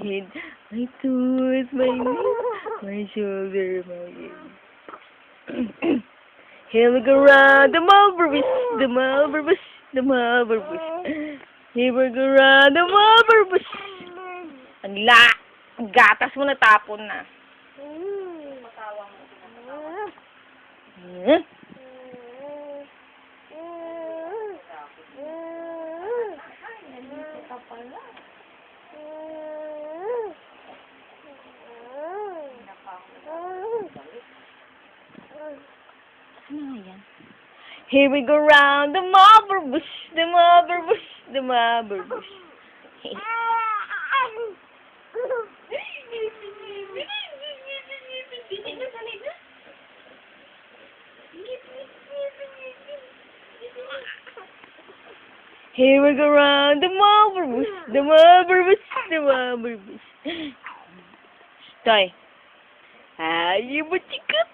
head, my toes, my knees, my shoulder, my head. Here we go round the Marlboro Bush, the Marlboro Bush, the Marlboro Bush. Here we go round the Marlboro Bush. Ang gatas mo natapon na. Hmm? Here we go round the Marlboro Bush, the Marlboro Bush, the Marlboro Bush. Here we go round the Marlboro Bush, the Marlboro Bush, the Marlboro Bush. Stay. Ayaw mo, chika.